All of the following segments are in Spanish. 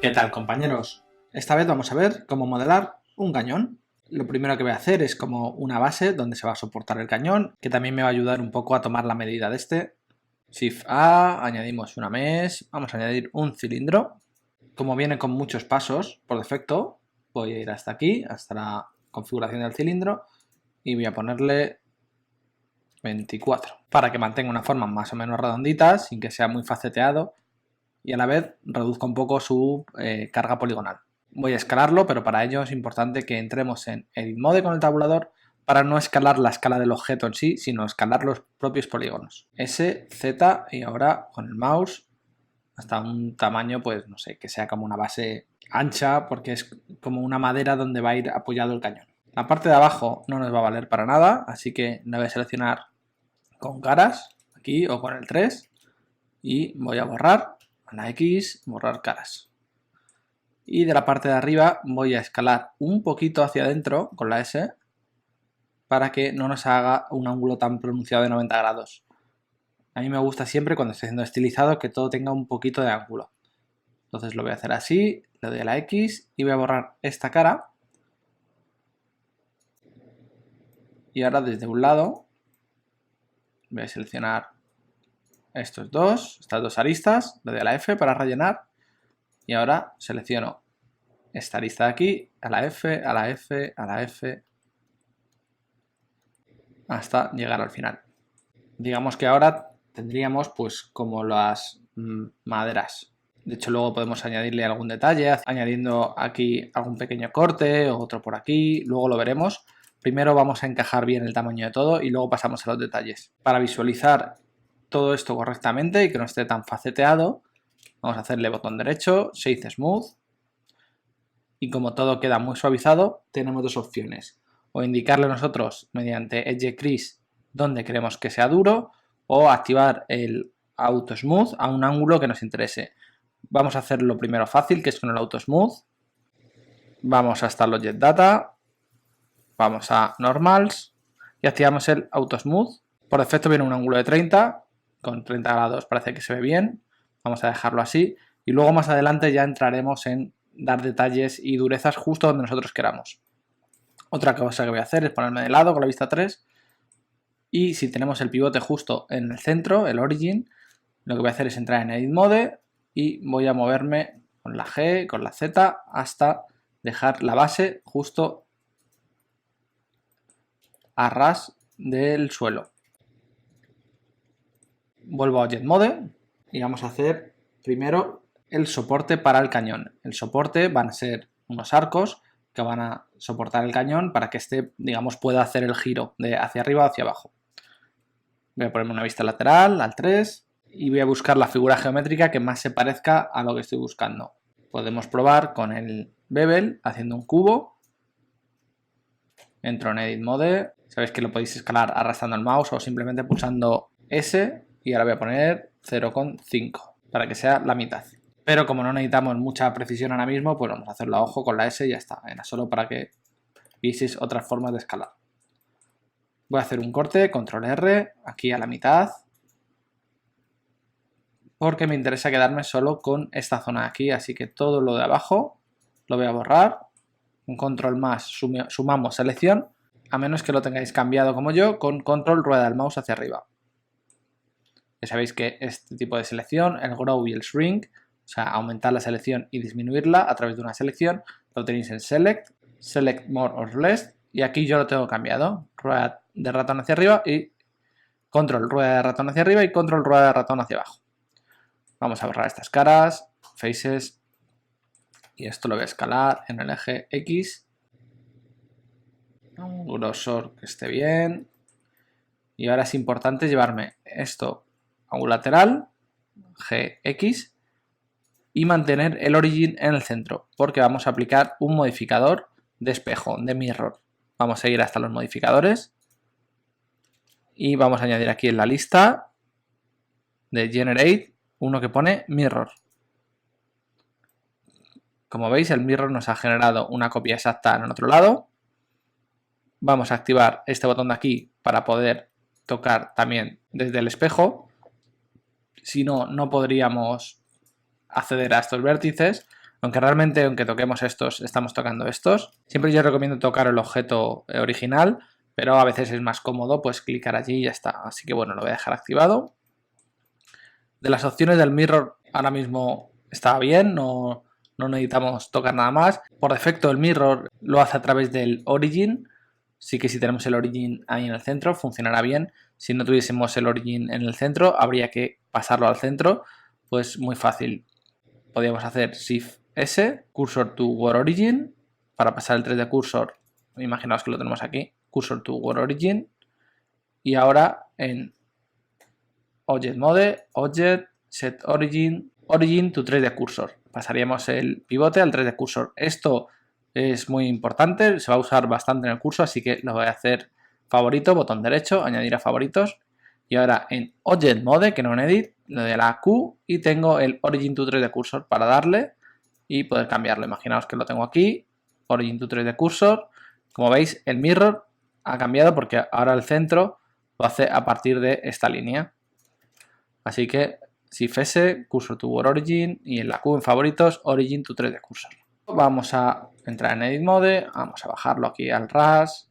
¿Qué tal, compañeros? Esta vez vamos a ver cómo modelar un cañón. Lo primero que voy a hacer es como una base donde se va a soportar el cañón, que también me va a ayudar un poco a tomar la medida de este. Shift A, añadimos una mesh, vamos a añadir un cilindro. Como viene con muchos pasos por defecto, voy a ir hasta aquí, hasta la configuración del cilindro, y voy a ponerle 24, para que mantenga una forma más o menos redondita, sin que sea muy faceteado, y a la vez reduzca un poco su carga poligonal. Voy a escalarlo, pero para ello es importante que entremos en Edit Mode con el tabulador para no escalar la escala del objeto en sí, sino escalar los propios polígonos. S, Z y ahora con el mouse hasta un tamaño, pues no sé, que sea como una base ancha, porque es como una madera donde va a ir apoyado el cañón. La parte de abajo no nos va a valer para nada, así que la voy a seleccionar con caras, aquí o con el 3, y voy a borrar a la X, borrar caras. Y de la parte de arriba voy a escalar un poquito hacia adentro con la S para que no nos haga un ángulo tan pronunciado de 90 grados. A mí me gusta siempre cuando estoy haciendo estilizado que todo tenga un poquito de ángulo. Entonces lo voy a hacer así, le doy a la X y voy a borrar esta cara. Y ahora desde un lado voy a seleccionar estas dos aristas, le doy a la F para rellenar y ahora selecciono esta arista de aquí, a la F, a la F, a la F, hasta llegar al final. Digamos que ahora tendríamos pues como las maderas. De hecho luego podemos añadirle algún detalle, añadiendo aquí algún pequeño corte, otro por aquí, luego lo veremos. Primero vamos a encajar bien el tamaño de todo y luego pasamos a los detalles. Para visualizar todo esto correctamente y que no esté tan faceteado, vamos a hacerle botón derecho, Shade Smooth. Y como todo queda muy suavizado, tenemos dos opciones. O indicarle nosotros mediante Edge Crease donde queremos que sea duro, o activar el Auto Smooth a un ángulo que nos interese. Vamos a hacerlo primero fácil, que es con el Auto Smooth. Vamos hasta el Object Data, vamos a Normals y activamos el Auto Smooth. Por defecto viene un ángulo de 30, con 30 grados parece que se ve bien. Vamos a dejarlo así y luego más adelante ya entraremos en dar detalles y durezas justo donde nosotros queramos. Otra cosa que voy a hacer es ponerme de lado con la vista 3 y si tenemos el pivote justo en el centro, el origin, lo que voy a hacer es entrar en Edit Mode y voy a moverme con la G, con la Z hasta dejar la base justo a ras del suelo. Vuelvo a Object Mode y vamos a hacer primero el soporte para el cañón. El soporte van a ser unos arcos que van a soportar el cañón para que este, digamos, pueda hacer el giro de hacia arriba o hacia abajo. Voy a ponerme una vista lateral al 3 y voy a buscar la figura geométrica que más se parezca a lo que estoy buscando. Podemos probar con el bevel haciendo un cubo. Entro en Edit Mode. Sabéis que lo podéis escalar arrastrando el mouse o simplemente pulsando S y ahora voy a poner 0,5 para que sea la mitad. Pero como no necesitamos mucha precisión ahora mismo, pues vamos a hacerlo a ojo con la S y ya está. Era solo para que vieseis otras formas de escalar. Voy a hacer un corte, control R, aquí a la mitad. Porque me interesa quedarme solo con esta zona de aquí, así que todo lo de abajo lo voy a borrar. Un control más, sumamos selección, a menos que lo tengáis cambiado como yo, con control rueda del mouse hacia arriba. Ya sabéis que este tipo de selección, el grow y el shrink, o sea, aumentar la selección y disminuirla a través de una selección, lo tenéis en select, select more or less, y aquí yo lo tengo cambiado, rueda de ratón hacia arriba y control rueda de ratón hacia arriba y control rueda de ratón hacia abajo. Vamos a borrar estas caras, faces, y esto lo voy a escalar en el eje X, un grosor que esté bien, y ahora es importante llevarme esto a un lateral, GX, y mantener el origin en el centro, porque vamos a aplicar un modificador de espejo, de mirror. Vamos a ir hasta los modificadores y vamos a añadir aquí en la lista de Generate uno que pone mirror. Como veis, el mirror nos ha generado una copia exacta en el otro lado. Vamos a activar este botón de aquí para poder tocar también desde el espejo. Si no, no podríamos acceder a estos vértices. Aunque realmente, aunque toquemos estos, estamos tocando estos. Siempre yo recomiendo tocar el objeto original, pero a veces es más cómodo pues clicar allí y ya está. Así que bueno, lo voy a dejar activado. De las opciones del mirror ahora mismo está bien, no necesitamos tocar nada más. Por defecto el mirror lo hace a través del origin. Sí que si tenemos el origin ahí en el centro funcionará bien. Si no tuviésemos el origin en el centro habría que pasarlo al centro. Pues muy fácil. Podríamos hacer Shift S, Cursor to Word Origin, para pasar el 3D Cursor. Imaginaos que lo tenemos aquí. Cursor to Word Origin. Y ahora en Object Mode, Object, Set Origin, Origin to 3D Cursor. Pasaríamos el pivote al 3D Cursor. Esto es muy importante, se va a usar bastante en el curso, así que lo voy a hacer favorito, botón derecho, añadir a favoritos. Y ahora en Object Mode, que no en Edit, le doy a la Q y tengo el Origin to 3D Cursor para darle y poder cambiarlo. Imaginaos que lo tengo aquí, Origin to 3D Cursor. Como veis, el mirror ha cambiado porque ahora el centro lo hace a partir de esta línea. Así que Shift S, Cursor to Word Origin y en la Q en favoritos, Origin to 3D Cursor. Vamos a entrar en Edit Mode, vamos a bajarlo aquí al RAS.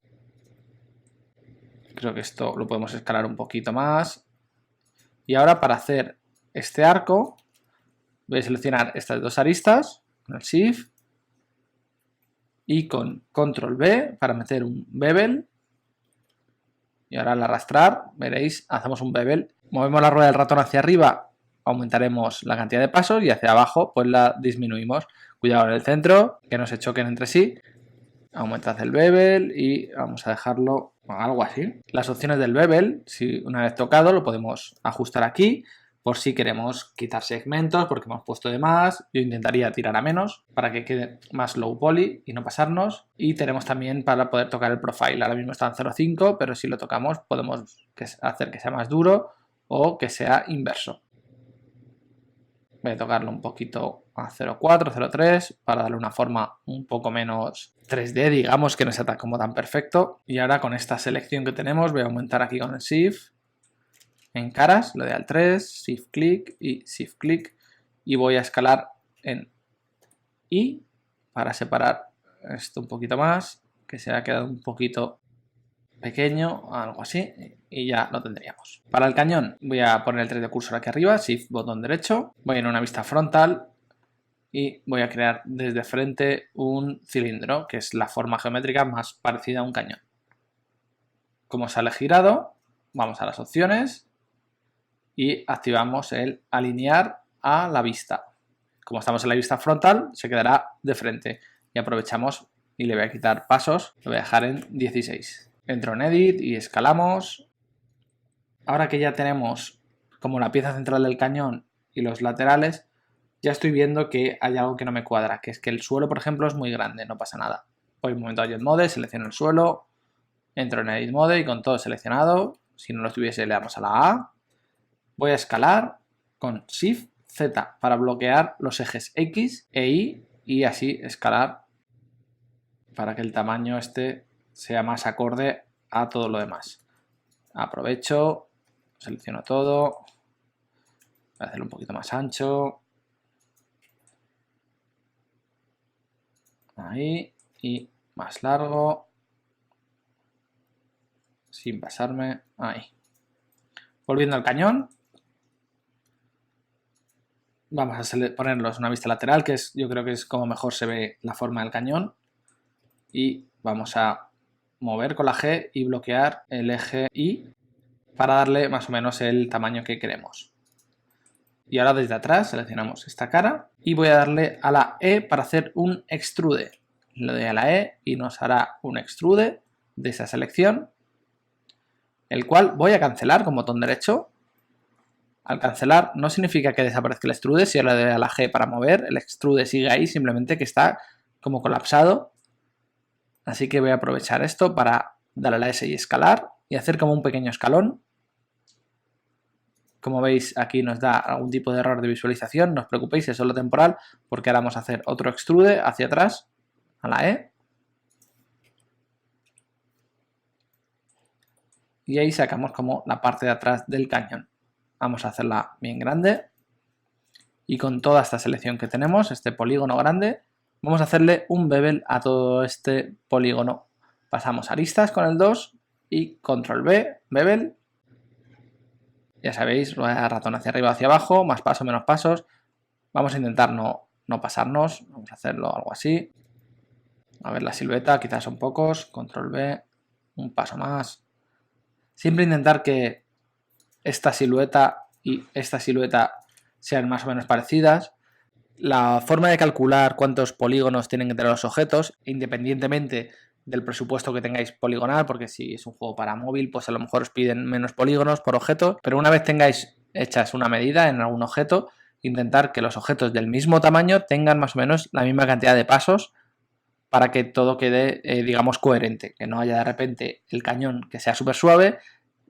Creo que esto lo podemos escalar un poquito más. Y ahora para hacer este arco, voy a seleccionar estas dos aristas con el Shift y con Control B para meter un bevel. Y ahora al arrastrar, veréis, hacemos un bevel. Movemos la rueda del ratón hacia arriba, aumentaremos la cantidad de pasos y hacia abajo pues la disminuimos. Cuidado en el centro, que no se choquen entre sí. Aumentad el bevel y vamos a dejarlo algo así. Las opciones del bevel, si una vez tocado, lo podemos ajustar aquí por si queremos quitar segmentos porque hemos puesto de más. Yo intentaría tirar a menos para que quede más low poly y no pasarnos. Y tenemos también para poder tocar el profile. Ahora mismo está en 0.5, pero si lo tocamos podemos hacer que sea más duro o que sea inverso. Voy a tocarlo un poquito a 0.4, 0.3 para darle una forma un poco menos 3D, digamos, que no sea como tan perfecto. Y ahora con esta selección que tenemos voy a aumentar aquí con el Shift en caras, le doy al 3, Shift click y Shift click y voy a escalar en I para separar esto un poquito más, que se ha quedado un poquito pequeño, algo así, y ya lo tendríamos. Para el cañón voy a poner el 3D cursor aquí arriba, Shift botón derecho, voy en una vista frontal y voy a crear desde frente un cilindro, que es la forma geométrica más parecida a un cañón. Como sale girado, vamos a las opciones y activamos el alinear a la vista. Como estamos en la vista frontal, se quedará de frente y aprovechamos y le voy a quitar pasos, lo voy a dejar en 16. Entro en Edit y escalamos. Ahora que ya tenemos como la pieza central del cañón y los laterales, ya estoy viendo que hay algo que no me cuadra, que es que el suelo, por ejemplo, es muy grande, no pasa nada. Voy un momento a Edit Mode, selecciono el suelo, entro en Edit Mode y con todo seleccionado, si no lo estuviese le damos a la A. Voy a escalar con Shift Z para bloquear los ejes X e Y y así escalar para que el tamaño este sea más acorde a todo lo demás. Aprovecho, selecciono todo, voy a hacerlo un poquito más ancho, ahí, y más largo, sin pasarme, ahí. Volviendo al cañón, vamos a ponerlos una vista lateral, que es, yo creo que es como mejor se ve la forma del cañón, y vamos a mover con la G y bloquear el eje Y para darle más o menos el tamaño que queremos. Y ahora desde atrás seleccionamos esta cara y voy a darle a la E para hacer un extrude. Le doy a la E y nos hará un extrude de esa selección, el cual voy a cancelar con botón derecho. Al cancelar no significa que desaparezca el extrude, si yo le doy a la G para mover, el extrude sigue ahí, simplemente que está como colapsado. Así que voy a aprovechar esto para darle a la S y escalar y hacer como un pequeño escalón. Como veis, aquí nos da algún tipo de error de visualización, no os preocupéis, es solo temporal, porque ahora vamos a hacer otro extrude hacia atrás, a la E. Y ahí sacamos como la parte de atrás del cañón. Vamos a hacerla bien grande. y con toda esta selección que tenemos, este polígono grande, vamos a hacerle un bevel a todo este polígono. Pasamos aristas con el 2 y control B, bevel. Ya sabéis, rueda de ratón hacia arriba o hacia abajo, más pasos, menos pasos. Vamos a intentar no pasarnos, vamos a hacerlo algo así. A ver la silueta, quizás son pocos, control B, un paso más. Siempre intentar que esta silueta y esta silueta sean más o menos parecidas. La forma de calcular cuántos polígonos tienen que tener los objetos, independientemente del presupuesto que tengáis poligonal, porque si es un juego para móvil, pues a lo mejor os piden menos polígonos por objeto, pero una vez tengáis hechas una medida en algún objeto, intentar que los objetos del mismo tamaño tengan más o menos la misma cantidad de pasos para que todo quede, digamos, coherente, que no haya de repente el cañón que sea súper suave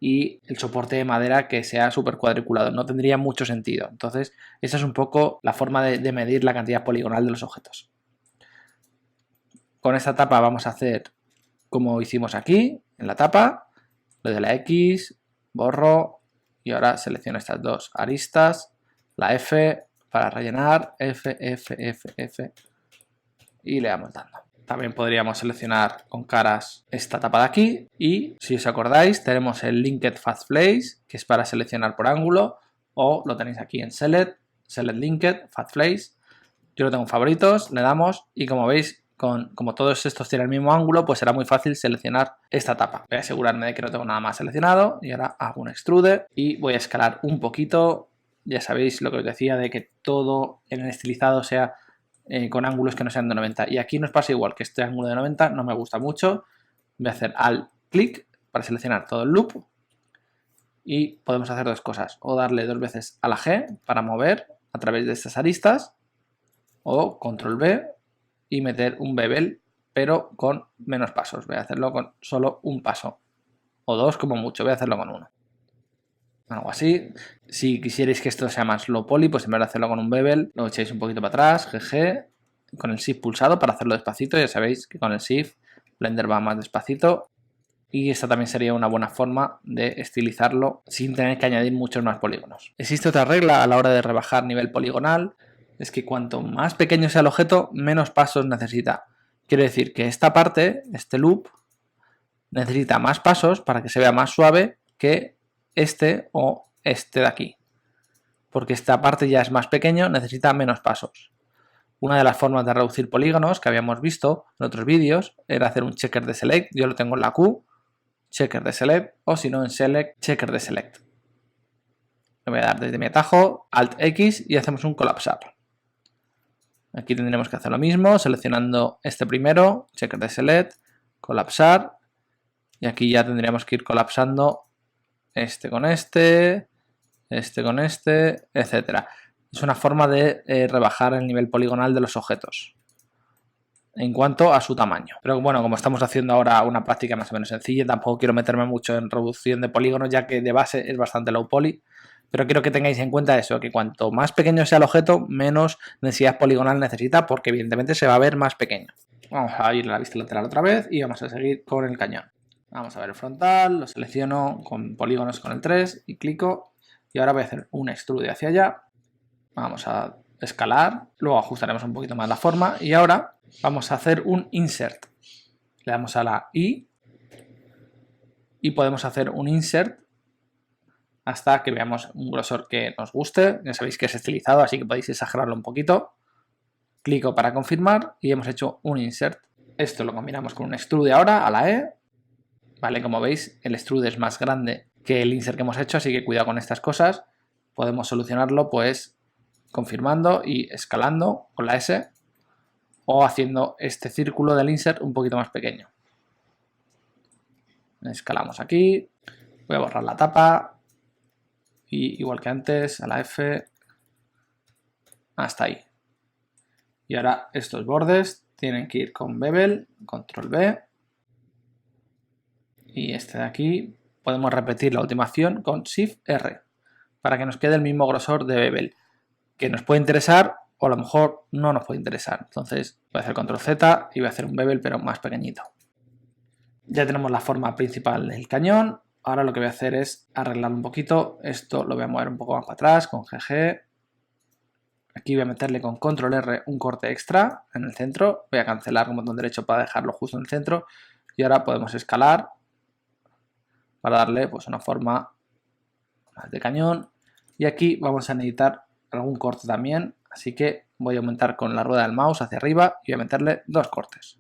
y el soporte de madera que sea súper cuadriculado. No tendría mucho sentido. Entonces, esa es un poco la forma de medir la cantidad poligonal de los objetos. Con esta tapa vamos a hacer como hicimos aquí, en la tapa, le doy la X, borro y ahora selecciono estas dos aristas, la F para rellenar, F, F, F, F y le vamos dando. También podríamos seleccionar con caras esta tapa de aquí y si os acordáis tenemos el Linked Fast Place que es para seleccionar por ángulo o lo tenéis aquí en Select, Select Linked Fast Place. Yo lo tengo en favoritos, le damos y como veis como todos estos tienen el mismo ángulo pues será muy fácil seleccionar esta tapa. Voy a asegurarme de que no tengo nada más seleccionado y ahora hago un extrude y voy a escalar un poquito. Ya sabéis lo que os decía de que todo en el estilizado sea con ángulos que no sean de 90 y aquí nos pasa igual, que este ángulo de 90 no me gusta mucho. Voy a hacer alt clic para seleccionar todo el loop y podemos hacer dos cosas, o darle dos veces a la G para mover a través de estas aristas o control B y meter un bevel pero con menos pasos. Voy a hacerlo con solo un paso o dos como mucho, voy a hacerlo con uno. Algo así. Si quisierais que esto sea más low poly, pues en vez de hacerlo con un bevel, lo echáis un poquito para atrás, GG, con el Shift pulsado para hacerlo despacito. Ya sabéis que con el Shift Blender va más despacito. Y esta también sería una buena forma de estilizarlo sin tener que añadir muchos más polígonos. Existe otra regla a la hora de rebajar nivel poligonal, es que cuanto más pequeño sea el objeto, menos pasos necesita. Quiere decir que esta parte, este loop, necesita más pasos para que se vea más suave que este o este de aquí, porque esta parte ya es más pequeño, necesita menos pasos. Una de las formas de reducir polígonos que habíamos visto en otros vídeos era hacer un checker de select. Yo lo tengo en la Q, checker de select, o si no en select, checker de select. Le voy a dar desde mi atajo, alt X y hacemos un colapsar. Aquí tendremos que hacer lo mismo, seleccionando este primero, checker de select, colapsar, y aquí ya tendríamos que ir colapsando este con este con este, etcétera. Es una forma de rebajar el nivel poligonal de los objetos en cuanto a su tamaño. Pero bueno, como estamos haciendo ahora una práctica más o menos sencilla, tampoco quiero meterme mucho en reducción de polígonos, ya que de base es bastante low poly. Pero quiero que tengáis en cuenta eso, que cuanto más pequeño sea el objeto, menos densidad poligonal necesita, porque evidentemente se va a ver más pequeño. Vamos a ir a la vista lateral otra vez y vamos a seguir con el cañón. Vamos a ver el frontal, lo selecciono con polígonos con el 3 y clico. Y ahora voy a hacer un extrude hacia allá. Vamos a escalar. Luego ajustaremos un poquito más la forma. Y ahora vamos a hacer un insert. Le damos a la I. Y podemos hacer un insert hasta que veamos un grosor que nos guste. Ya sabéis que es estilizado, así que podéis exagerarlo un poquito. Clico para confirmar y hemos hecho un insert. Esto lo combinamos con un extrude ahora a la E. Vale, como veis, el extrude es más grande que el insert que hemos hecho, así que cuidado con estas cosas. Podemos solucionarlo pues confirmando y escalando con la S o haciendo este círculo del insert un poquito más pequeño. Escalamos aquí, voy a borrar la tapa y igual que antes a la F hasta ahí. Y ahora estos bordes tienen que ir con bevel, control B y este de aquí. Podemos repetir la última acción con Shift R para que nos quede el mismo grosor de bevel, que nos puede interesar o a lo mejor no nos puede interesar. Entonces voy a hacer control Z y voy a hacer un bevel pero más pequeñito. Ya tenemos la forma principal del cañón. Ahora lo que voy a hacer es arreglar un poquito. Esto lo voy a mover un poco más para atrás con GG. Aquí voy a meterle con control R un corte extra en el centro. Voy a cancelar con botón derecho para dejarlo justo en el centro. Y ahora podemos escalar para darle pues una forma más de cañón. Y aquí vamos a necesitar algún corte también. Así que voy a aumentar con la rueda del mouse hacia arriba y voy a meterle 2 cortes.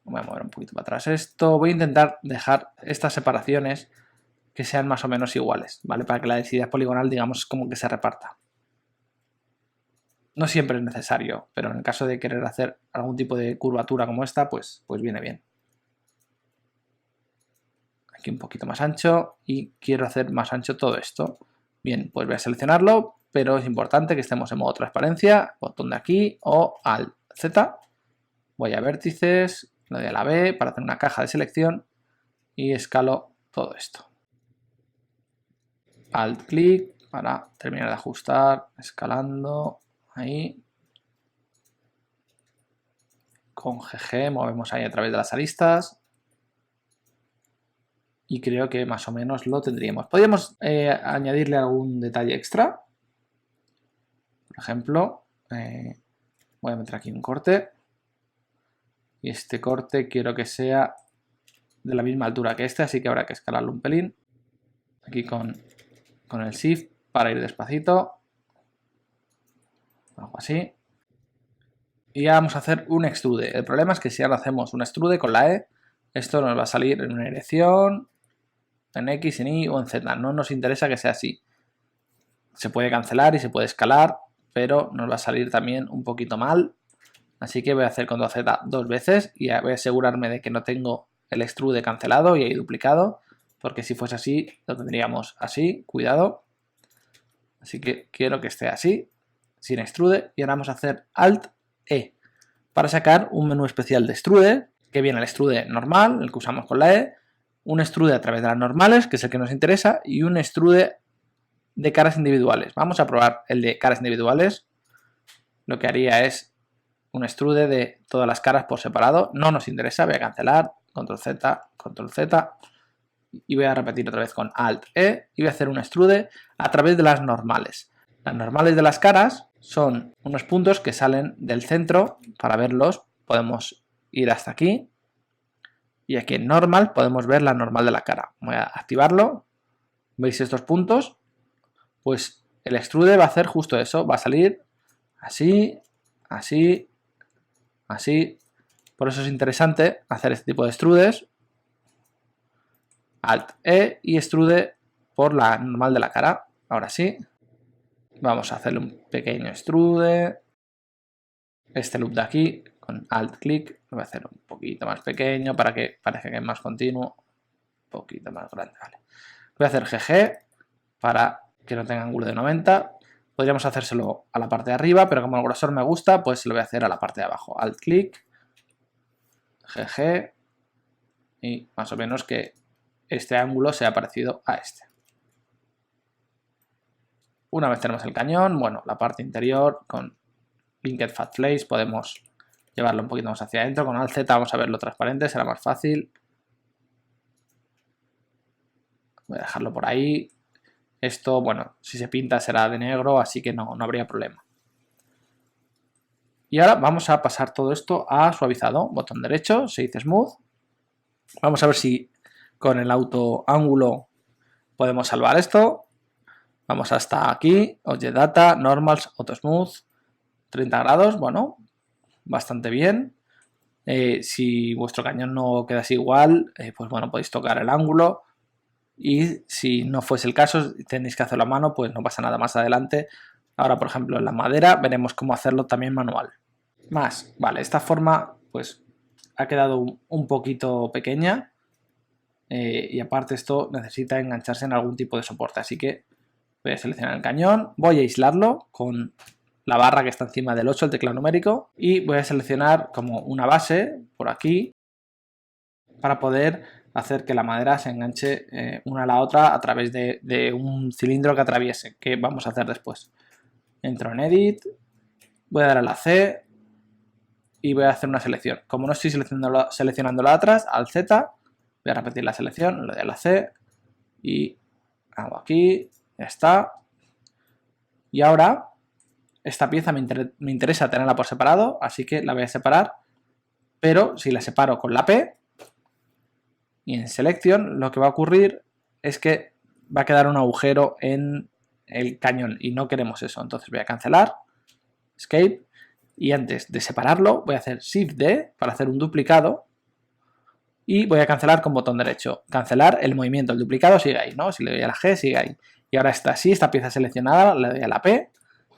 Voy a mover un poquito para atrás esto. Voy a intentar dejar estas separaciones que sean más o menos iguales, ¿vale? Para que la densidad poligonal, digamos, como que se reparta. No siempre es necesario, pero en el caso de querer hacer algún tipo de curvatura como esta, pues viene bien. Aquí un poquito más ancho y quiero hacer más ancho todo esto. Bien, pues voy a seleccionarlo, pero es importante que estemos en modo transparencia, botón de aquí o Alt Z. Voy a vértices, le doy a la B para hacer una caja de selección y escalo todo esto. Alt clic para terminar de ajustar, escalando, ahí. Con GG movemos ahí a través de las aristas. Y creo que más o menos lo tendríamos. Podríamos añadirle algún detalle extra. Por ejemplo, voy a meter aquí un corte. Y este corte quiero que sea de la misma altura que este, así que habrá que escalarlo un pelín. Aquí con el Shift para ir despacito. Algo así. Y ya vamos a hacer un extrude. El problema es que si ahora hacemos un extrude con la E, esto nos va a salir en una dirección, en X, en Y o en Z. No nos interesa que sea así. Se puede cancelar y se puede escalar, pero nos va a salir también un poquito mal. Así que voy a hacer Ctrl Z 2 veces y voy a asegurarme de que no tengo el extrude cancelado y ahí duplicado, porque si fuese así lo tendríamos así, cuidado. Así que quiero que esté así, sin extrude, y ahora vamos a hacer Alt E para sacar un menú especial de extrude, que viene el extrude normal, el que usamos con la E, un extrude a través de las normales, que es el que nos interesa, y un extrude de caras individuales. Vamos a probar el de caras individuales. Lo que haría es un extrude de todas las caras por separado. No nos interesa, voy a cancelar, Control Z, y voy a repetir otra vez con Alt E y voy a hacer un extrude a través de las normales. Las normales de las caras son unos puntos que salen del centro. Para verlos podemos ir hasta aquí y aquí en normal podemos ver la normal de la cara. Voy a activarlo. ¿Veis estos puntos? Pues el extrude va a hacer justo eso, va a salir así, así, así. Por eso es interesante hacer este tipo de extrudes. Alt E y extrude por la normal de la cara. Ahora sí. Vamos a hacerle un pequeño extrude. Este loop de aquí, con Alt clic, lo voy a hacer un poquito más pequeño para que parezca que es más continuo. Un poquito más grande, vale. Voy a hacer GG para que no tenga ángulo de 90. Podríamos hacérselo a la parte de arriba, pero como el grosor me gusta, pues se lo voy a hacer a la parte de abajo. Alt clic, GG, y más o menos que este ángulo sea parecido a este. Una vez tenemos el cañón, bueno, la parte interior con Linked Fat Face podemos llevarlo un poquito más hacia adentro. Con Alt Z vamos a verlo transparente, será más fácil. Voy a dejarlo por ahí. Esto, bueno, si se pinta será de negro, así que no habría problema. Y ahora vamos a pasar todo esto a suavizado. Botón derecho, se dice Smooth. Vamos a ver si con el auto ángulo podemos salvar esto. Vamos hasta aquí, Object Data, Normals, Auto Smooth, 30 grados, bueno, bastante bien. Si vuestro cañón no queda así igual, pues bueno, podéis tocar el ángulo. Y si no fuese el caso, tenéis que hacerlo a mano, pues no pasa nada más adelante. Ahora, por ejemplo, en la madera veremos cómo hacerlo también manual. Más, vale, esta forma pues ha quedado un poquito pequeña y aparte esto necesita engancharse en algún tipo de soporte, así que voy a seleccionar el cañón, voy a aislarlo con la barra que está encima del 8, el teclado numérico, y voy a seleccionar como una base por aquí para poder hacer que la madera se enganche una a la otra a través de un cilindro que atraviese, que vamos a hacer después. Entro en Edit, voy a dar a la C y voy a hacer una selección. Como no estoy seleccionando la de atrás, al Z, voy a repetir la selección, le doy a la C y hago aquí, ya está. Y ahora esta pieza me interesa tenerla por separado, así que la voy a separar, pero si la separo con la P y en Selection, lo que va a ocurrir es que va a quedar un agujero en el cañón y no queremos eso. Entonces voy a cancelar, Escape, y antes de separarlo voy a hacer Shift-D para hacer un duplicado y voy a cancelar con botón derecho. Cancelar el movimiento, el duplicado sigue ahí, ¿no? Si le doy a la G, sigue ahí. Y ahora está así, esta pieza seleccionada, le doy a la P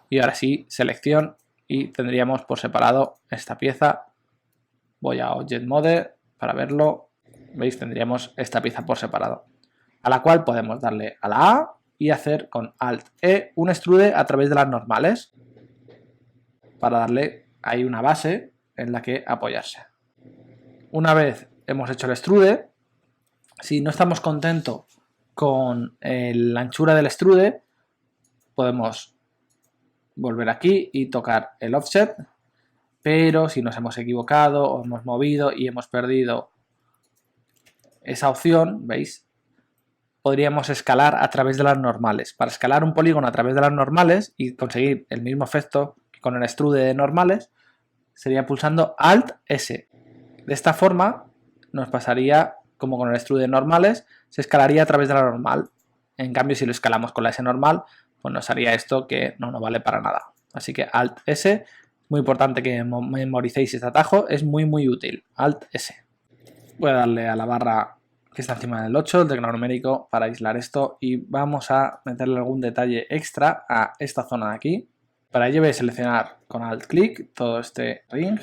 y ahora sí, selección y tendríamos por separado esta pieza. Voy a Object Mode para verlo. ¿Veis? Tendríamos esta pieza por separado, a la cual podemos darle a la A y hacer con Alt-E un extrude a través de las normales para darle ahí una base en la que apoyarse. Una vez hemos hecho el extrude, si no estamos contentos con la anchura del extrude, podemos volver aquí y tocar el offset, pero si nos hemos equivocado o hemos movido y hemos perdido esa opción, ¿veis? Podríamos escalar a través de las normales. Para escalar un polígono a través de las normales y conseguir el mismo efecto que con el extrude de normales, sería pulsando Alt-S. De esta forma nos pasaría como con el extrude de normales, se escalaría a través de la normal. En cambio, si lo escalamos con la S normal, pues nos haría esto que no nos vale para nada. Así que Alt-S, muy importante que memoricéis este atajo, es muy útil. Alt-S. Voy a darle a la barra que está encima del 8, el teclado numérico, para aislar esto y vamos a meterle algún detalle extra a esta zona de aquí. Para ello voy a seleccionar con Alt-Click todo este ring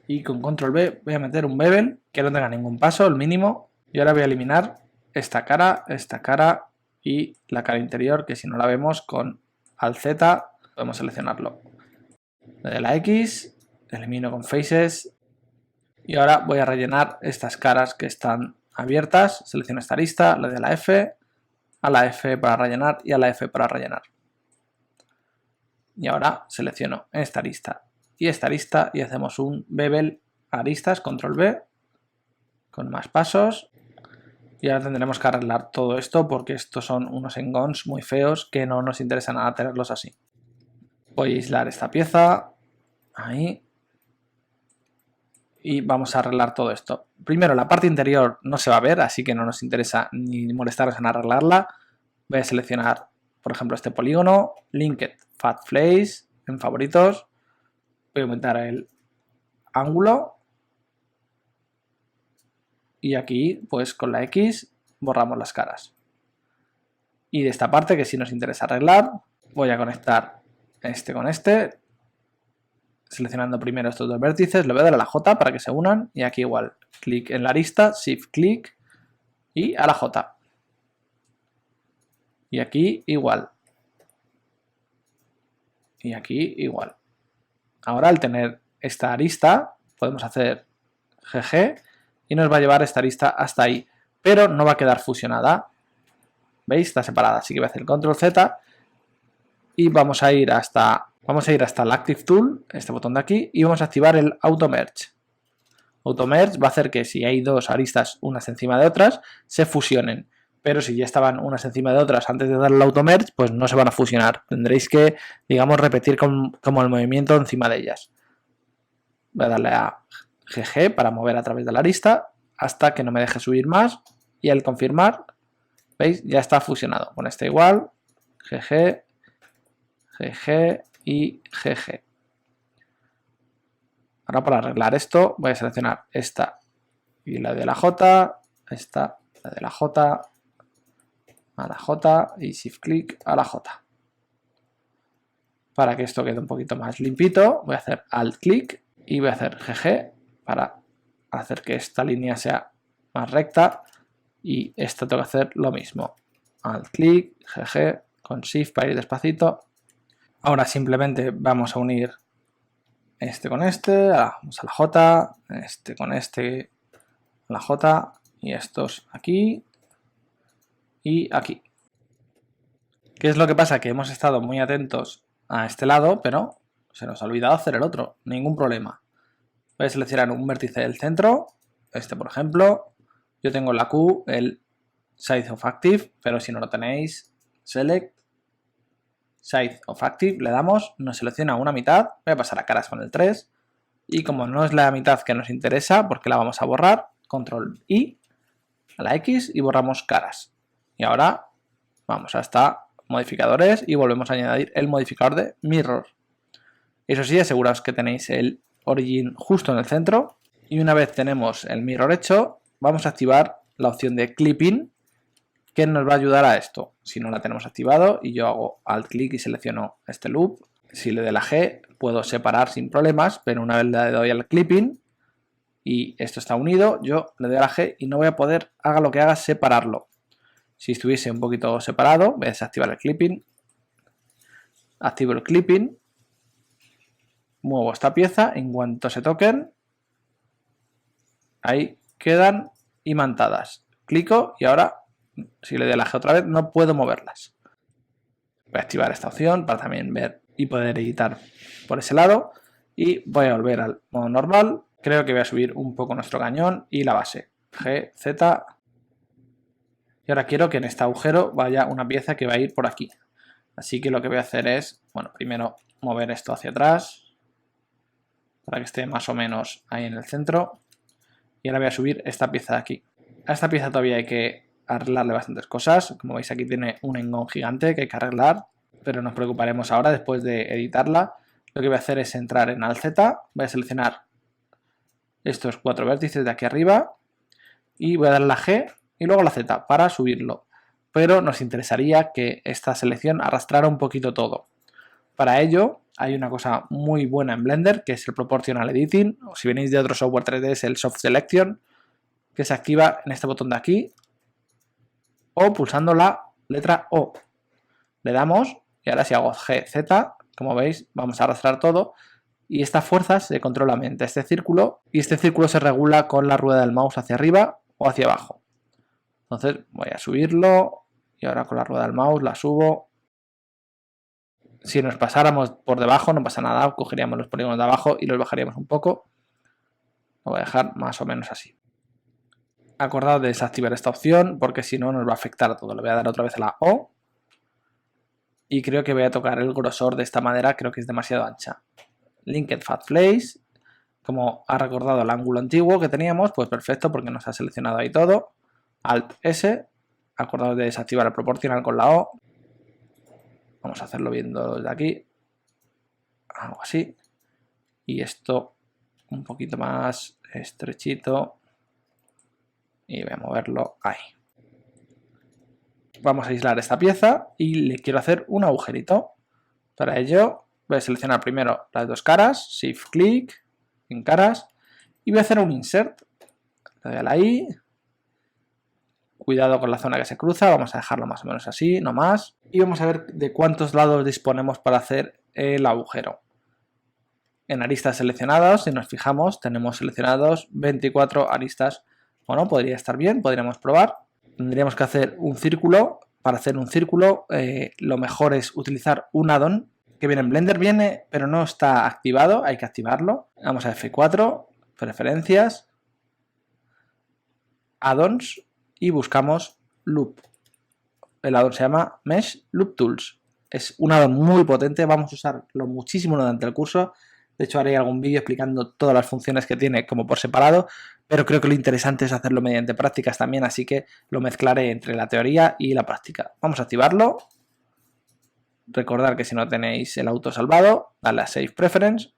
y con Control-V voy a meter un bevel que no tenga ningún paso, el mínimo, y ahora voy a eliminar esta cara y la cara interior, que si no la vemos con Alt-Z podemos seleccionarlo. Le doy a la X, elimino con Faces y ahora voy a rellenar estas caras que están abiertas. Selecciono esta lista, le doy a la F para rellenar y a la F para rellenar. Y ahora selecciono esta lista y hacemos un bevel aristas, Control V, con más pasos. Y ahora tendremos que arreglar todo esto porque estos son unos engons muy feos que no nos interesa nada tenerlos así. Voy a aislar esta pieza, ahí. Y vamos a arreglar todo esto. Primero, la parte interior no se va a ver, así que no nos interesa ni molestarnos en arreglarla. Voy a seleccionar, por ejemplo, este polígono, Linked Fat Face, en favoritos. Voy a aumentar el ángulo. Y aquí, pues con la X, borramos las caras. Y de esta parte, que sí nos interesa arreglar, voy a conectar este con este. Seleccionando primero estos dos vértices, le voy a dar a la J para que se unan y aquí igual, clic en la arista, Shift clic y a la J. Y aquí igual. Y aquí igual. Ahora al tener esta arista podemos hacer GG y nos va a llevar esta arista hasta ahí, pero no va a quedar fusionada. ¿Veis? Está separada, así que voy a hacer Control Z y vamos a ir hasta el Active Tool, este botón de aquí, y vamos a activar el Auto Merge. Auto Merge va a hacer que si hay dos aristas unas encima de otras, se fusionen. Pero si ya estaban unas encima de otras antes de darle el Auto Merge, pues no se van a fusionar. Tendréis que, digamos, repetir como el movimiento encima de ellas. Voy a darle a GG para mover a través de la arista hasta que no me deje subir más. Y al confirmar, ¿veis? Ya está fusionado. Con este igual, GG, GG y GG. Ahora para arreglar esto voy a seleccionar esta y la de la J, esta, la de la J, a la J y Shift clic a la J. Para que esto quede un poquito más limpito voy a hacer Alt clic y voy a hacer GG para hacer que esta línea sea más recta y esto tengo que hacer lo mismo. Alt clic, GG, con Shift para ir despacito. Ahora simplemente vamos a unir este con este, vamos a la J, este con este, a la J y estos aquí y aquí. ¿Qué es lo que pasa? Que hemos estado muy atentos a este lado, pero se nos ha olvidado hacer el otro, ningún problema. Voy a seleccionar un vértice del centro, este por ejemplo. Yo tengo en la Q el Size of Active, pero si no lo tenéis, Select, Side of Active, le damos, nos selecciona una mitad, voy a pasar a caras con el 3 y como no es la mitad que nos interesa porque la vamos a borrar, control I a la X y borramos caras. Y ahora vamos hasta modificadores y volvemos a añadir el modificador de mirror. Eso sí, aseguraos que tenéis el origin justo en el centro y una vez tenemos el mirror hecho, vamos a activar la opción de clipping que nos va a ayudar a esto. Si no la tenemos activado y yo hago alt clic y selecciono este loop, si le doy la G puedo separar sin problemas, pero una vez le doy al clipping y esto está unido, yo le doy a la G y no voy a poder, haga lo que haga, separarlo. Si estuviese un poquito separado, voy a desactivar el clipping, activo el clipping, muevo esta pieza, en cuanto se toquen, ahí quedan imantadas. Clico y ahora, si le doy a la G otra vez, no puedo moverlas. Voy a activar esta opción para también ver y poder editar por ese lado. Y voy a volver al modo normal. Creo que voy a subir un poco nuestro cañón y la base. G, Z. Y ahora quiero que en este agujero vaya una pieza que va a ir por aquí. Así que lo que voy a hacer es, bueno, primero mover esto hacia atrás para que esté más o menos ahí en el centro. Y ahora voy a subir esta pieza de aquí. A esta pieza todavía hay que arreglarle bastantes cosas. Como veis, aquí tiene un engón gigante que hay que arreglar, pero nos preocuparemos ahora después de editarla. Lo que voy a hacer es entrar en Alt Z, voy a seleccionar estos 4 vértices de aquí arriba y voy a dar la G y luego la Z para subirlo. Pero nos interesaría que esta selección arrastrara un poquito todo. Para ello hay una cosa muy buena en Blender que es el Proportional Editing, o si venís de otro software 3D es el Soft Selection, que se activa en este botón de aquí o pulsando la letra O. Le damos y ahora si hago G, Z, como veis vamos a arrastrar todo y esta fuerza se controla mediante este círculo y este círculo se regula con la rueda del mouse hacia arriba o hacia abajo. Entonces voy a subirlo y ahora con la rueda del mouse la subo. Si nos pasáramos por debajo no pasa nada, cogeríamos los polígonos de abajo y los bajaríamos un poco. Lo voy a dejar más o menos así. Acordaos de desactivar esta opción porque si no nos va a afectar a todo. Le voy a dar otra vez a la O y creo que voy a tocar el grosor de esta madera, creo que es demasiado ancha. Linked Fat Place, como ha recordado el ángulo antiguo que teníamos, pues perfecto porque nos ha seleccionado ahí todo. Alt S, acordaos de desactivar el proporcional con la O. Vamos a hacerlo viendo desde aquí, algo así. Y esto un poquito más estrechito. Y voy a moverlo ahí. Vamos a aislar esta pieza y le quiero hacer un agujerito. Para ello voy a seleccionar primero las dos caras, Shift clic en caras y voy a hacer un insert. Le doy a la I. Cuidado con la zona que se cruza, vamos a dejarlo más o menos así, no más. Y vamos a ver de cuántos lados disponemos para hacer el agujero. En aristas seleccionadas, si nos fijamos, tenemos seleccionados 24 aristas. Bueno, podría estar bien, podríamos probar. Tendríamos que hacer un círculo. Para hacer un círculo, lo mejor es utilizar un add-on que viene en Blender, viene, pero no está activado, hay que activarlo. Vamos a F4, preferencias, add-ons y buscamos Loop. El add-on se llama Mesh Loop Tools. Es un add-on muy potente, vamos a usarlo muchísimo durante el curso. De hecho, haré algún vídeo explicando todas las funciones que tiene como por separado, pero creo que lo interesante es hacerlo mediante prácticas también, así que lo mezclaré entre la teoría y la práctica. Vamos a activarlo. Recordad que si no tenéis el auto salvado, dale a Save Preference.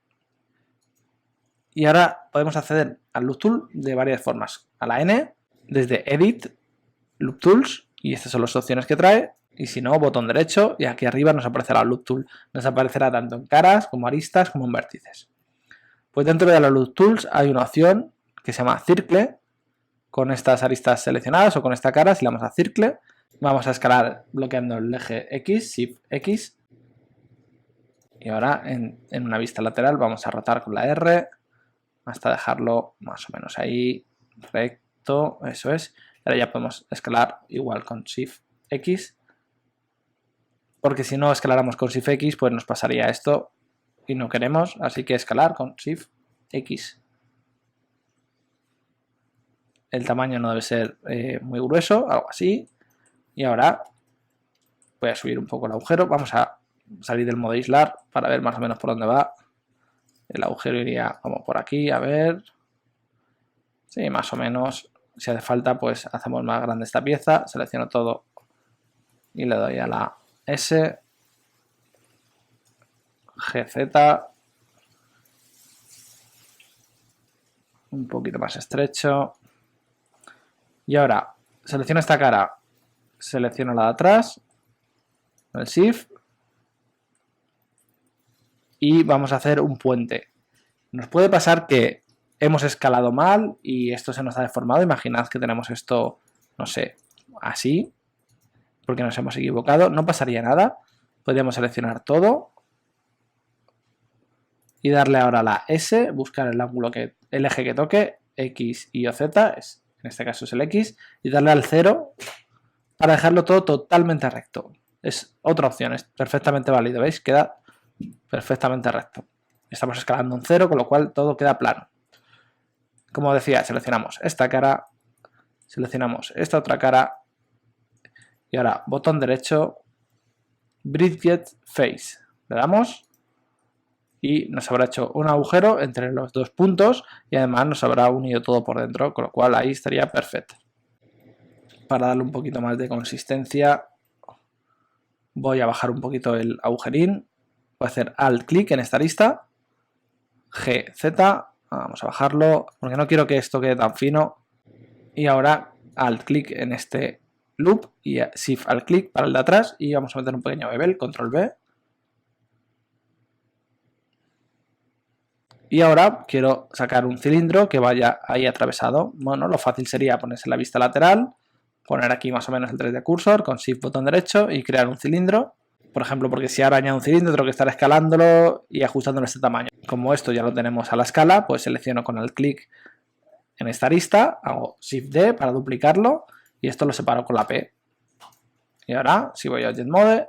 Y ahora podemos acceder al Loop Tool de varias formas. A la N, desde Edit, Loop Tools, y estas son las opciones que trae. Y si no, botón derecho y aquí arriba nos aparecerá el Loop Tool. Nos aparecerá tanto en caras, como aristas, como en vértices. Pues dentro de la Loop Tools hay una opción que se llama Circle, con estas aristas seleccionadas o con esta cara. Si le damos a Circle, vamos a escalar bloqueando el eje X, Shift X. Y ahora en una vista lateral vamos a rotar con la R hasta dejarlo más o menos ahí, recto, eso es. Ahora ya podemos escalar igual con Shift X. Porque si no escaláramos con Shift X, pues nos pasaría esto y no queremos, así que escalar con Shift X. El tamaño no debe ser muy grueso, algo así. Y ahora voy a subir un poco el agujero. Vamos a salir del modo aislar para ver más o menos por dónde va. El agujero iría como por aquí, a ver. Sí, más o menos. Si hace falta, pues hacemos más grande esta pieza. Selecciono todo y le doy a la S, GZ, un poquito más estrecho. Y ahora selecciono esta cara, selecciono la de atrás, el Shift, y vamos a hacer un puente. Nos puede pasar que hemos escalado mal y esto se nos ha deformado. Imaginad que tenemos esto, no sé, así, porque nos hemos equivocado. No pasaría nada. Podríamos seleccionar todo y darle ahora a la S, buscar el ángulo el eje que toque, X, Y o Z, en este caso es el X, y darle al 0 para dejarlo todo totalmente recto. Es otra opción, es perfectamente válido, ¿veis? Queda perfectamente recto. Estamos escalando un 0, con lo cual todo queda plano. Como decía, seleccionamos esta cara, seleccionamos esta otra cara, y ahora botón derecho, Bridget Face. Le damos y nos habrá hecho un agujero entre los dos puntos y además nos habrá unido todo por dentro, con lo cual ahí estaría perfecto. Para darle un poquito más de consistencia voy a bajar un poquito el agujerín, voy a hacer alt clic en esta lista, GZ, vamos a bajarlo porque no quiero que esto quede tan fino, y ahora alt clic en este loop y shift alt clic para el de atrás y vamos a meter un pequeño bevel, control B. Y ahora quiero sacar un cilindro que vaya ahí atravesado. Bueno, lo fácil sería ponerse la vista lateral, poner aquí más o menos el 3D cursor con Shift botón derecho y crear un cilindro. Por ejemplo, porque si ahora añado un cilindro tengo que estar escalándolo y ajustándolo a este tamaño. Como esto ya lo tenemos a la escala, pues selecciono con el clic en esta arista, hago Shift D para duplicarlo y esto lo separo con la P. Y ahora, si voy a Object Mode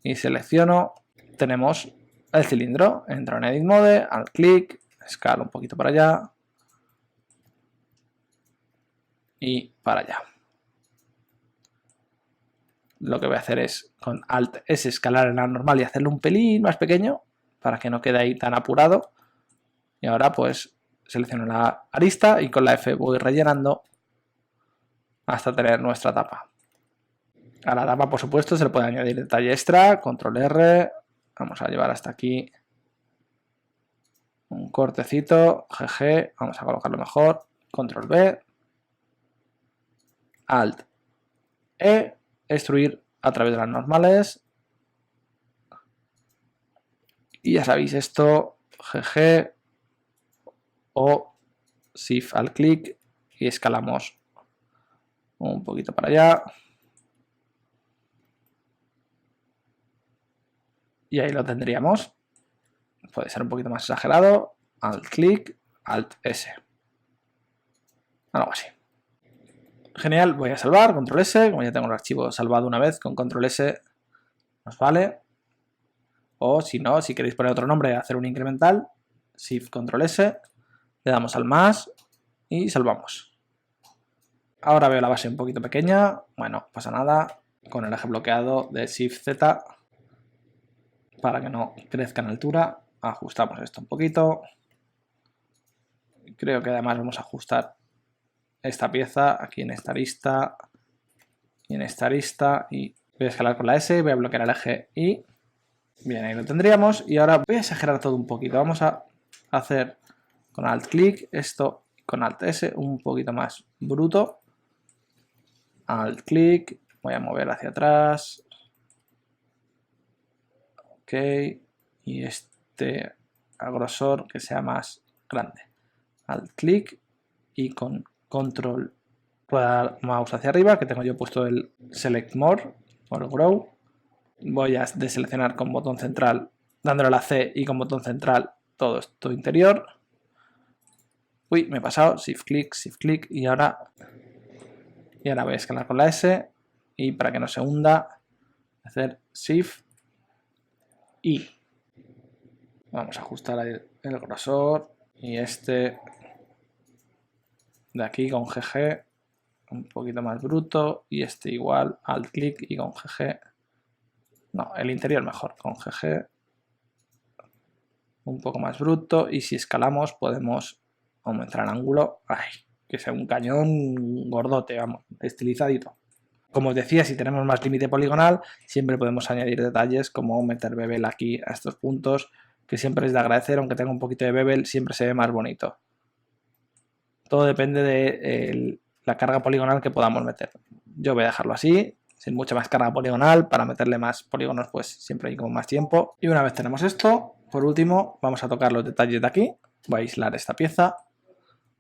y selecciono, tenemos el cilindro. Entro en Edit Mode, alt clic, escalo un poquito para allá y para allá. Lo que voy a hacer es con Alt S escalar en la normal y hacerlo un pelín más pequeño para que no quede ahí tan apurado. Y ahora pues selecciono la arista y con la F voy rellenando hasta tener nuestra tapa. A la tapa, por supuesto, se le puede añadir detalle extra, control R, vamos a llevar hasta aquí un cortecito, GG, vamos a colocarlo mejor, control B, Alt E, extruir a través de las normales, y ya sabéis esto, GG o Shift al clic y escalamos un poquito para allá. Y ahí lo tendríamos. Puede ser un poquito más exagerado. Alt clic, Alt S. Algo así. Genial, voy a salvar, control S. Como ya tengo el archivo salvado una vez, con control S nos vale. O si no, si queréis poner otro nombre, hacer un incremental, Shift control S, le damos al más y salvamos. Ahora veo la base un poquito pequeña, bueno, pasa nada, con el eje bloqueado de Shift Z para que no crezca en altura, ajustamos esto un poquito. Creo que además vamos a ajustar esta pieza aquí en esta arista y en esta arista, y voy a escalar con la S, voy a bloquear el eje Y. Bien, ahí lo tendríamos. Y ahora voy a exagerar todo un poquito. Vamos a hacer con Alt clic esto, con Alt S un poquito más bruto. Alt clic, voy a mover hacia atrás. Ok, y este a grosor que sea más grande. Alt clic y con control puedo dar mouse hacia arriba, que tengo yo puesto el Select More o el Grow. Voy a deseleccionar con botón central, dándole a la C y con botón central todo esto interior. Uy, me he pasado, Shift clic y ahora voy a escalar con la S y para que no se hunda, hacer Shift y vamos a ajustar el grosor y este de aquí con GG un poquito más bruto y este igual, Alt clic y con GG No, el interior mejor, con GG. Un poco más bruto. Y si escalamos podemos aumentar el ángulo. ¡Ay! Que sea un cañón gordote, vamos, estilizadito. Como os decía, si tenemos más límite poligonal, siempre podemos añadir detalles como meter bevel aquí a estos puntos, que siempre es de agradecer, aunque tenga un poquito de bevel, siempre se ve más bonito. Todo depende de la carga poligonal que podamos meter. Yo voy a dejarlo así, sin mucha más carga poligonal, para meterle más polígonos pues siempre hay como más tiempo. Y una vez tenemos esto, por último vamos a tocar los detalles de aquí. Voy a aislar esta pieza.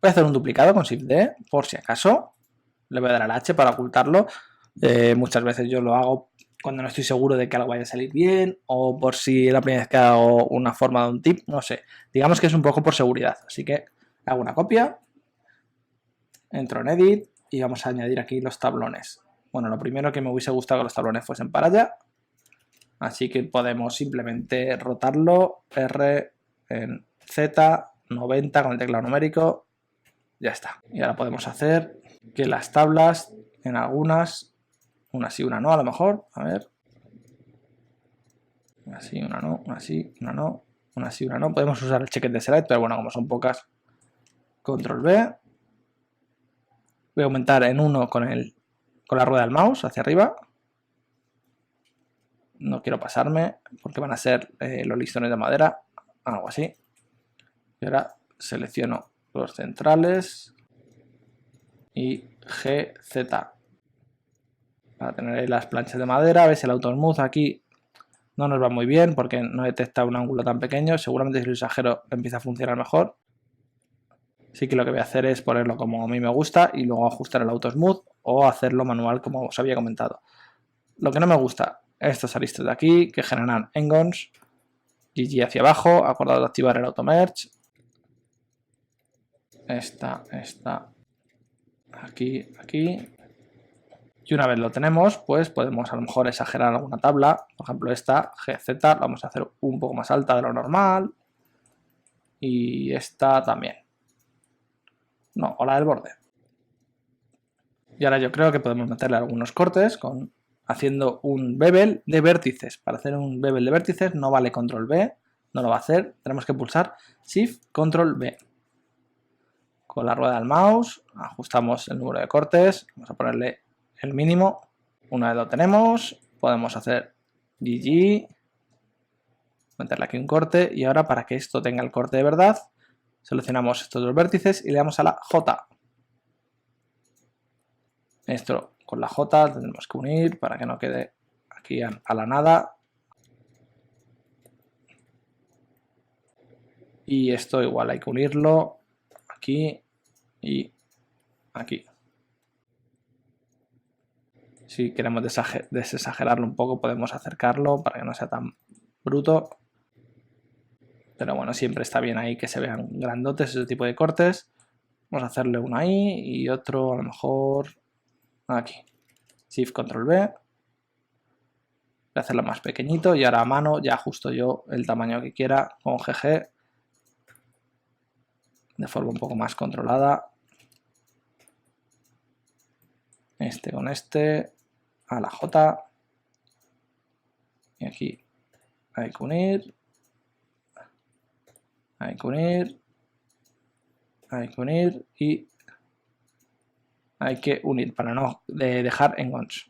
Voy a hacer un duplicado con Shift D, por si acaso. Le voy a dar al H para ocultarlo. Muchas veces yo lo hago cuando no estoy seguro de que algo vaya a salir bien, o por si la primera vez que hago una forma de un tip, no sé. Digamos que es un poco por seguridad. Así que hago una copia, entro en Edit y vamos a añadir aquí los tablones. Bueno, lo primero que me hubiese gustado que los tablones fuesen para allá. Así que podemos simplemente rotarlo, R en Z, 90 con el teclado numérico. Ya está. Y ahora podemos hacer que las tablas, en algunas, una sí, una no, a lo mejor. A ver. Una sí, una no, una sí, una no, una sí, una no. Podemos usar el checker de select, pero bueno, como son pocas, control B. Voy a aumentar en 1 con la rueda del mouse hacia arriba. No quiero pasarme porque van a ser los listones de madera, algo así. Y ahora selecciono los centrales y GZ para tener ahí las planchas de madera. Ves, el Auto Smooth aquí no nos va muy bien porque no detecta un ángulo tan pequeño. Seguramente si lo exagero empieza a funcionar mejor. Así que lo que voy a hacer es ponerlo como a mí me gusta y luego ajustar el Auto Smooth o hacerlo manual como os había comentado. Lo que no me gusta, estos aristas de aquí que generan engons, GG hacia abajo, acordado de activar el Auto Merge. Esta, aquí, aquí. Y una vez lo tenemos, pues podemos a lo mejor exagerar alguna tabla. Por ejemplo, esta GZ la vamos a hacer un poco más alta de lo normal. Y esta también. No, o la del borde. Y ahora yo creo que podemos meterle algunos cortes haciendo un bevel de vértices. Para hacer un bevel de vértices no vale control B, no lo va a hacer. Tenemos que pulsar Shift control B. Con la rueda del mouse ajustamos el número de cortes. Vamos a ponerle el mínimo. Una vez lo tenemos, podemos hacer GG, meterle aquí un corte y ahora para que esto tenga el corte de verdad, seleccionamos estos dos vértices y le damos a la J. Esto con la J tendremos que unir para que no quede aquí a la nada. Y esto igual hay que unirlo aquí y aquí. Si queremos desagerarlo un poco podemos acercarlo para que no sea tan bruto. Pero bueno, siempre está bien ahí que se vean grandotes ese tipo de cortes. Vamos a hacerle uno ahí y otro a lo mejor aquí. Shift control B. Voy a hacerlo más pequeñito y ahora a mano ya ajusto yo el tamaño que quiera con GG. De forma un poco más controlada. Este con este. A la J. Y aquí hay que unir. Hay que unir. Hay que unir y hay que unir para no dejar engons.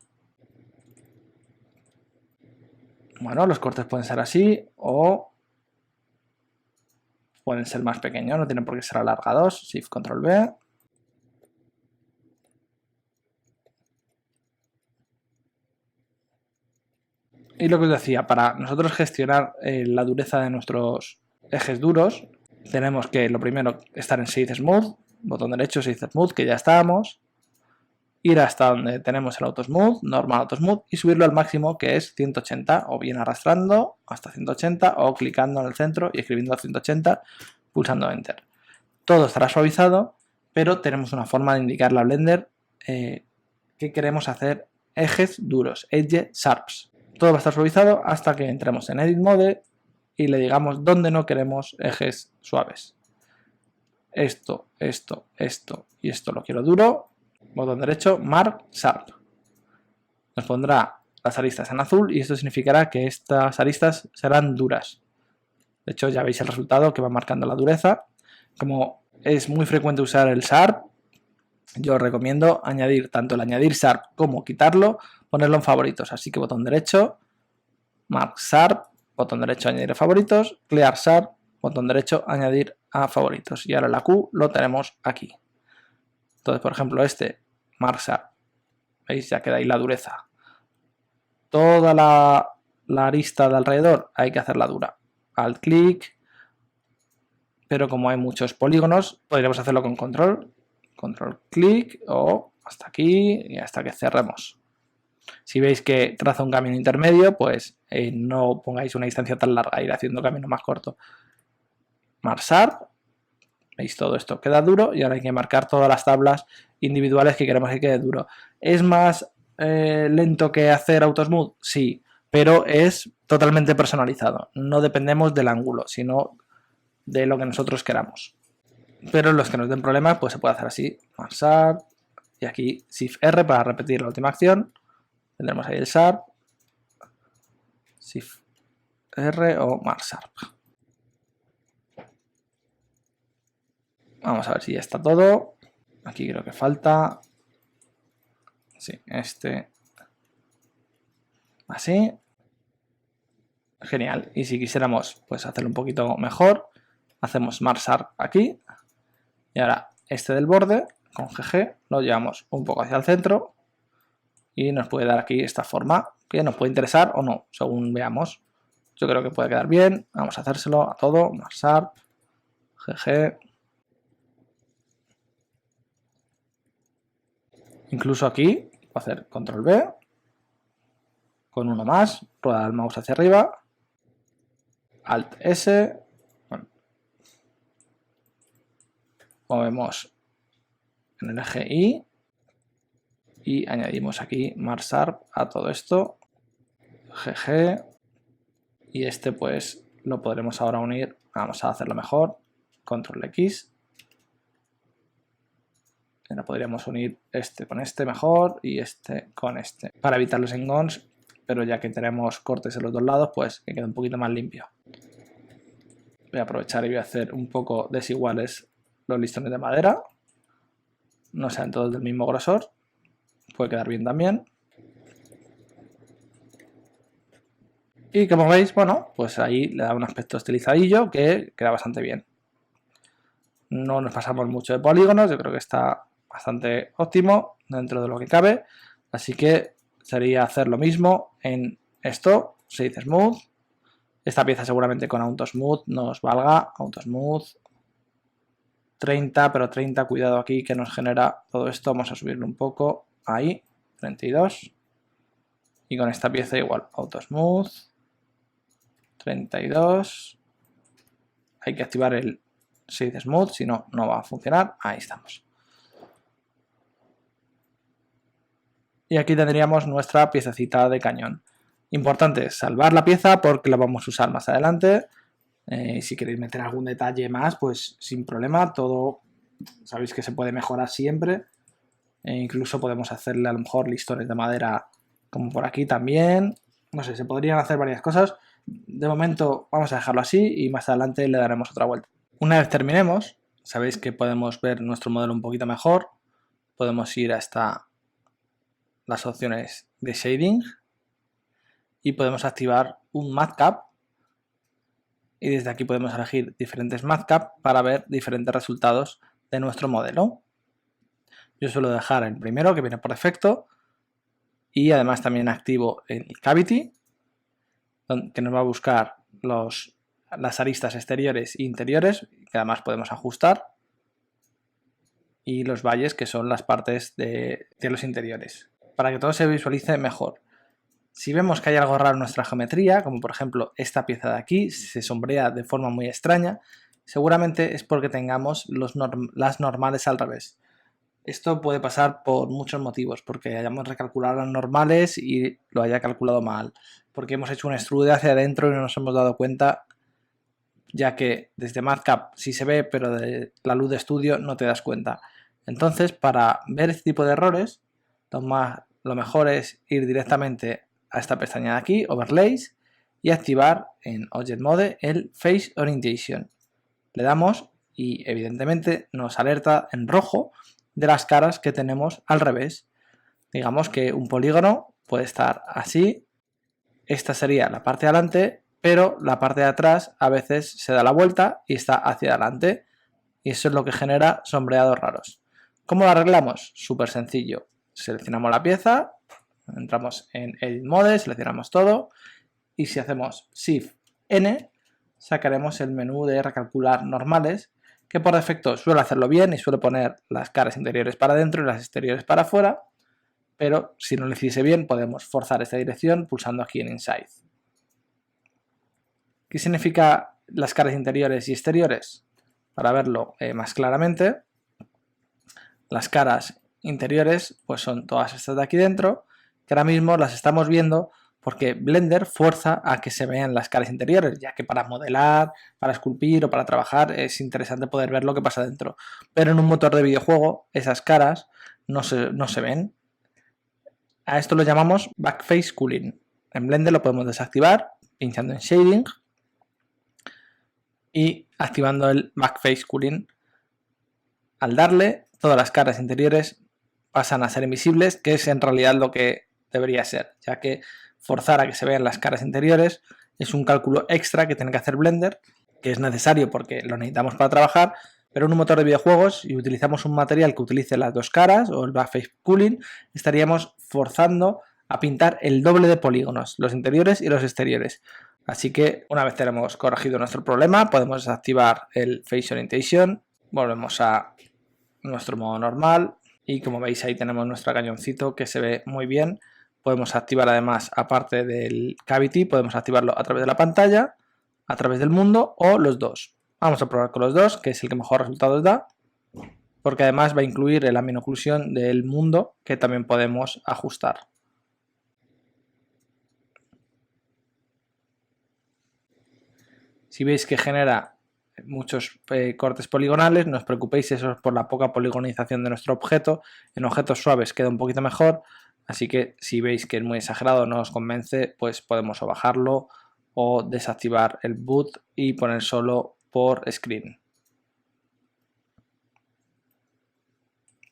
Bueno, los cortes pueden ser así o pueden ser más pequeños, no tienen por qué ser alargados. Shift control B. Y lo que os decía, para nosotros gestionar la dureza de nuestros ejes duros, tenemos que lo primero estar en Shade Smooth, botón derecho Shade Smooth, que ya estábamos, ir hasta donde tenemos el Auto Smooth, Normal Auto Smooth, y subirlo al máximo que es 180, o bien arrastrando hasta 180 o clicando en el centro y escribiendo 180, pulsando Enter. Todo estará suavizado, pero tenemos una forma de indicarle a Blender que queremos hacer ejes duros, Edge Sharps. Todo va a estar suavizado hasta que entremos en Edit Mode y le digamos dónde no queremos ejes suaves. Esto, esto, esto y esto lo quiero duro. Botón derecho, Mark Sharp. Nos pondrá las aristas en azul y esto significará que estas aristas serán duras. De hecho, ya veis el resultado que va marcando la dureza. Como es muy frecuente usar el Sharp, yo os recomiendo añadir tanto el añadir Sharp como quitarlo, ponerlo en favoritos. Así que botón derecho, Mark Sharp, botón derecho añadir a favoritos, Clear Sharp, botón derecho añadir a favoritos. Y ahora la Q lo tenemos aquí. Entonces, por ejemplo, este Mark Sharp, ¿veis? Ya queda ahí la dureza. Toda la arista de alrededor hay que hacerla dura. Alt clic, pero como hay muchos polígonos, podríamos hacerlo con control clic o hasta aquí y hasta que cerremos. Si veis que traza un camino intermedio, pues no pongáis una distancia tan larga, ir haciendo camino más corto. Marcar, veis todo esto queda duro y ahora hay que marcar todas las tablas individuales que queremos que quede duro. ¿Es más lento que hacer AutoSmooth? Sí, pero es totalmente personalizado. No dependemos del ángulo, sino de lo que nosotros queramos. Pero los que nos den problemas, pues se puede hacer así, Marcar y aquí Shift R para repetir la última acción. Tendremos ahí el Sharp, Shift R o Mark Sharp. Vamos a ver si ya está todo. Aquí creo que falta. Sí, este. Así. Genial. Y si quisiéramos pues hacerlo un poquito mejor, hacemos Mark Sharp aquí. Y ahora este del borde, con GG, lo llevamos un poco hacia el centro. Y nos puede dar aquí esta forma, que nos puede interesar o no, según veamos. Yo creo que puede quedar bien. Vamos a hacérselo a todo. Mark Sharp, GG. Incluso aquí, voy a hacer control B. Con uno más, rueda el mouse hacia arriba. Alt S. Bueno, movemos en el eje Y. Y añadimos aquí Mark Sharp a todo esto. GG. Y este pues lo podremos ahora unir. Vamos a hacerlo mejor. Control X. Ahora podríamos unir este con este mejor y este con este. Para evitar los engons, pero ya que tenemos cortes en los dos lados, pues que quede un poquito más limpio. Voy a aprovechar y voy a hacer un poco desiguales los listones de madera. No sean todos del mismo grosor. Puede quedar bien también. Y como veis, bueno, pues ahí le da un aspecto estilizadillo que queda bastante bien. No nos pasamos mucho de polígonos, yo creo que está bastante óptimo dentro de lo que cabe. Así que sería hacer lo mismo en esto, se dice Smooth. Esta pieza seguramente con AutoSmooth nos valga. AutoSmooth 30, pero 30, cuidado aquí que nos genera todo esto. Vamos a subirlo un poco, ahí, 32. Y con esta pieza igual, AutoSmooth 32. Hay que activar el Shade Smooth, si no, no va a funcionar. Ahí estamos. Y aquí tendríamos nuestra piececita de cañón. Importante salvar la pieza porque la vamos a usar más adelante. Si queréis meter algún detalle más, pues sin problema. Todo sabéis que se puede mejorar siempre. Incluso podemos hacerle a lo mejor listones de madera como por aquí también. No sé, se podrían hacer varias cosas. De momento vamos a dejarlo así y más adelante le daremos otra vuelta. Una vez terminemos, sabéis que podemos ver nuestro modelo un poquito mejor. Podemos ir hasta las opciones de shading y podemos activar un matcap y desde aquí podemos elegir diferentes matcap para ver diferentes resultados de nuestro modelo. Yo suelo dejar el primero que viene por defecto y además también activo el cavity que nos va a buscar las aristas exteriores e interiores que además podemos ajustar y los valles que son las partes de los interiores para que todo se visualice mejor. Si vemos que hay algo raro en nuestra geometría, como por ejemplo esta pieza de aquí se sombrea de forma muy extraña, seguramente es porque tengamos las normales al revés. Esto puede pasar por muchos motivos, porque hayamos recalculado las normales y lo haya calculado mal, porque hemos hecho un extrude hacia adentro y no nos hemos dado cuenta, ya que desde matcap sí se ve, pero de la luz de estudio no te das cuenta. Entonces, para ver este tipo de errores, lo mejor es ir directamente a esta pestaña de aquí, Overlays, y activar en Object Mode el Face Orientation. Le damos y evidentemente nos alerta en rojo de las caras que tenemos al revés. Digamos que un polígono puede estar así, esta sería la parte de adelante, pero la parte de atrás a veces se da la vuelta y está hacia adelante, y eso es lo que genera sombreados raros. ¿Cómo lo arreglamos? Súper sencillo. Seleccionamos la pieza, entramos en Edit Mode, seleccionamos todo, y si hacemos Shift N, sacaremos el menú de recalcular normales, que por defecto suele hacerlo bien y suele poner las caras interiores para adentro y las exteriores para afuera, pero si no lo hiciese bien podemos forzar esta dirección pulsando aquí en Inside. ¿Qué significa las caras interiores y exteriores? Para verlo más claramente, las caras interiores pues son todas estas de aquí dentro, que ahora mismo las estamos viendo porque Blender fuerza a que se vean las caras interiores, ya que para modelar, para esculpir o para trabajar es interesante poder ver lo que pasa dentro. Pero en un motor de videojuego esas caras no se ven. A esto lo llamamos Backface Cooling. En Blender lo podemos desactivar pinchando en Shading y activando el Backface Cooling. Al darle, todas las caras interiores pasan a ser invisibles, que es en realidad lo que debería ser, ya que forzar a que se vean las caras interiores es un cálculo extra que tiene que hacer Blender, que es necesario porque lo necesitamos para trabajar, pero en un motor de videojuegos, si utilizamos un material que utilice las dos caras o el Backface Cooling, estaríamos forzando a pintar el doble de polígonos, los interiores y los exteriores. Así que una vez tenemos corregido nuestro problema, podemos desactivar el Face Orientation, volvemos a nuestro modo normal y como veis ahí tenemos nuestro cañoncito que se ve muy bien. Podemos activar además, aparte del Cavity, podemos activarlo a través de la pantalla, a través del mundo o los dos. Vamos a probar con los dos, que es el que mejor resultados da, porque además va a incluir la minoclusión del mundo que también podemos ajustar. Si veis que genera muchos cortes poligonales, no os preocupéis, eso es por la poca poligonización de nuestro objeto. En objetos suaves queda un poquito mejor, así que si veis que es muy exagerado, no os convence, pues podemos o bajarlo o desactivar el boot y poner solo por screen.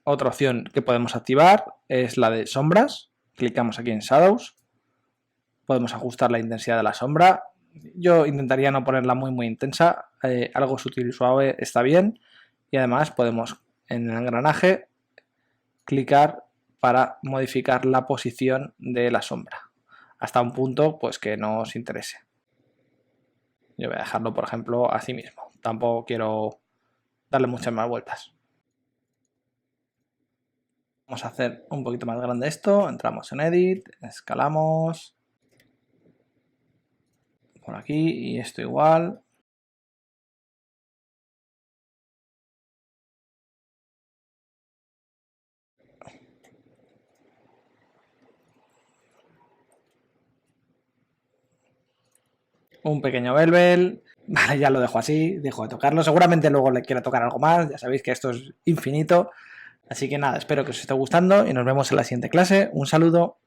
Otra opción que podemos activar es la de sombras. Clicamos aquí en Shadows, podemos ajustar la intensidad de la sombra. Yo intentaría no ponerla muy intensa, algo sutil y suave está bien, y además podemos en el engranaje clicar para modificar la posición de la sombra hasta un punto pues que nos interese. Yo voy a dejarlo por ejemplo así mismo, tampoco quiero darle muchas más vueltas. Vamos a hacer un poquito más grande esto, entramos en Edit, escalamos por aquí y esto igual. Un pequeño bevel. Vale, ya lo dejo así, dejo de tocarlo. Seguramente luego le quiero tocar algo más, ya sabéis que esto es infinito. Así que nada, espero que os esté gustando y nos vemos en la siguiente clase. Un saludo.